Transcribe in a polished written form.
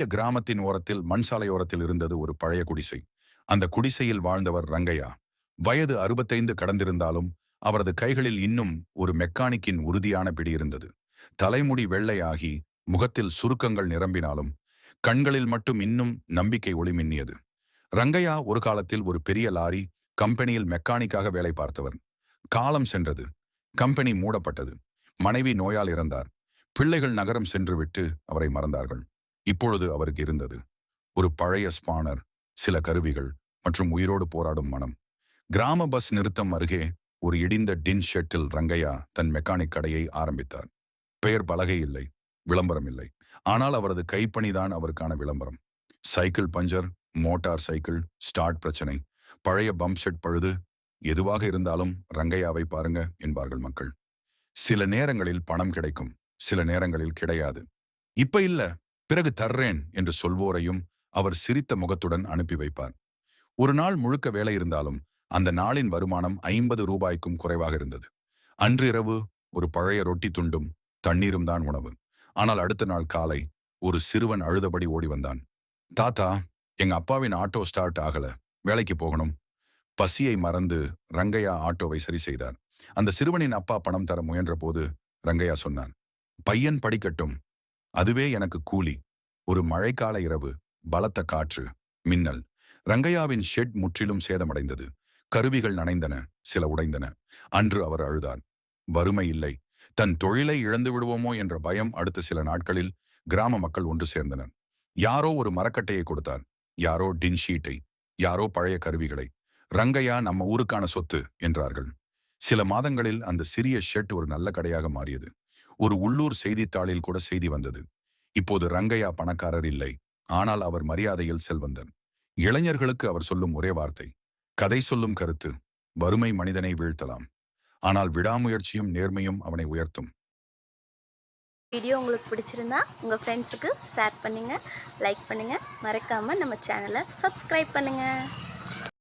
கிராமத்தின் ஓரத்தில் மண் சாலையோரத்தில் இருந்தது ஒரு பழைய குடிசை. அந்த குடிசையில் வாழ்ந்தவர் ரங்கையா. வயது 65 கடந்திருந்தாலும் அவரது கைகளில் இன்னும் ஒரு மெக்கானிக்கின் உறுதியான பிடி இருந்தது. தலைமுடி வெள்ளையாகி முகத்தில் சுருக்கங்கள் நிரம்பினாலும் கண்களில் மட்டும் இன்னும் நம்பிக்கை ஒளி மின்னியது. ரங்கையா ஒரு காலத்தில் ஒரு பெரிய லாரி கம்பெனியில் மெக்கானிக்காக வேலை பார்த்தவர். காலம் சென்றது. கம்பெனி மூடப்பட்டது. மனைவி நோயால் இறந்தார். பிள்ளைகள் நகரம் சென்றுவிட்டு அவரை மறந்தார்கள். இப்பொழுது அவருக்கு இருந்தது ஒரு பழைய ஸ்பானர், சில கருவிகள் மற்றும் உயிரோடு போராடும் மனம். கிராம பஸ் நிறுத்தம் அருகே ஒரு இடிந்த டின் ஷெட்டில் ரங்கையா தன் மெக்கானிக் கடையை ஆரம்பித்தார். பெயர் பலகை இல்லை, விளம்பரம் இல்லை. ஆனால் அவரது கைப்பணிதான் அவருக்கான விளம்பரம். Cycle puncture, motor cycle start பிரச்சனை, பழைய பம்ப் செட் பழுது, எதுவாக இருந்தாலும் ரங்கையாவை பாருங்க என்பார்கள் மக்கள். சில நேரங்களில் பணம் கிடைக்கும், சில நேரங்களில் கிடையாது. இப்ப இல்ல, பிறகு தர்றேன் என்று சொல்வோரையும் அவர் சிரித்த முகத்துடன் அனுப்பி வைப்பார். ஒரு நாள் முழுக்க வேலை இருந்தாலும் அந்த நாளின் வருமானம் 50 ரூபாய்க்கும் குறைவாக இருந்தது. அன்று இரவு ஒரு பழைய ரொட்டி துண்டும் தண்ணீரும் தான் உணவு. ஆனால் அடுத்த நாள் காலை ஒரு சிறுவன் அழுதபடி ஓடி வந்தான். தாத்தா, எங்க அப்பாவின் ஆட்டோ ஸ்டார்ட் ஆகல, வேலைக்கு போகணும். பசியை மறந்து ரங்கையா ஆட்டோவை சரி செய்தார். அந்த சிறுவனின் அப்பா பணம் தர முயன்ற போது ரங்கையா சொன்னார், பையன் படிக்கட்டும், அதுவே எனக்கு கூலி. ஒரு மழைக்கால இரவு, பலத்த காற்று, மின்னல். ரங்கையாவின் ஷெட் முற்றிலும் சேதமடைந்தது. கருவிகள் நனைந்தன, சில உடைந்தன. அன்று அவர் அழுதார். வறுமை இல்லை, தன் தொழிலை இழந்து விடுவோமோ என்ற பயம். அடுத்த சில நாட்களில் கிராம மக்கள் ஒன்று சேர்ந்தனர். யாரோ ஒரு மரக்கட்டையை கொடுத்தார், யாரோ டின் ஷீட்டை, யாரோ பழைய கருவிகளை. ரங்கையா நம்ம ஊருக்கான சொத்து என்றார்கள். சில மாதங்களில் அந்த சிறிய ஷெட் ஒரு நல்ல கடையாக மாறியது. ஒரு உள்ளூர் செய்தித்தாளில் கூட செய்தி வந்தது. இப்போது ரங்கையா பணக்காரர் இல்லை, ஆனால் அவர் மரியாதையில் செல்வந்தர். இளைஞர்களுக்கு அவர் சொல்லும் ஒரே வார்த்தை, கதை சொல்லும் கருத்து, வறுமை மனிதனை வீழ்த்தலாம், ஆனால் விடாமுயற்சியும் நேர்மையும் அவனை உயர்த்தும். வீடியோ உங்களுக்கு பிடிச்சிருந்தா உங்கள் ஃப்ரெண்ட்ஸுக்கு ஷேர் பண்ணுங்கள், லைக் பண்ணுங்கள், மறக்காமல் நம்ம சேனலை சப்ஸ்கிரைப் பண்ணுங்கள்.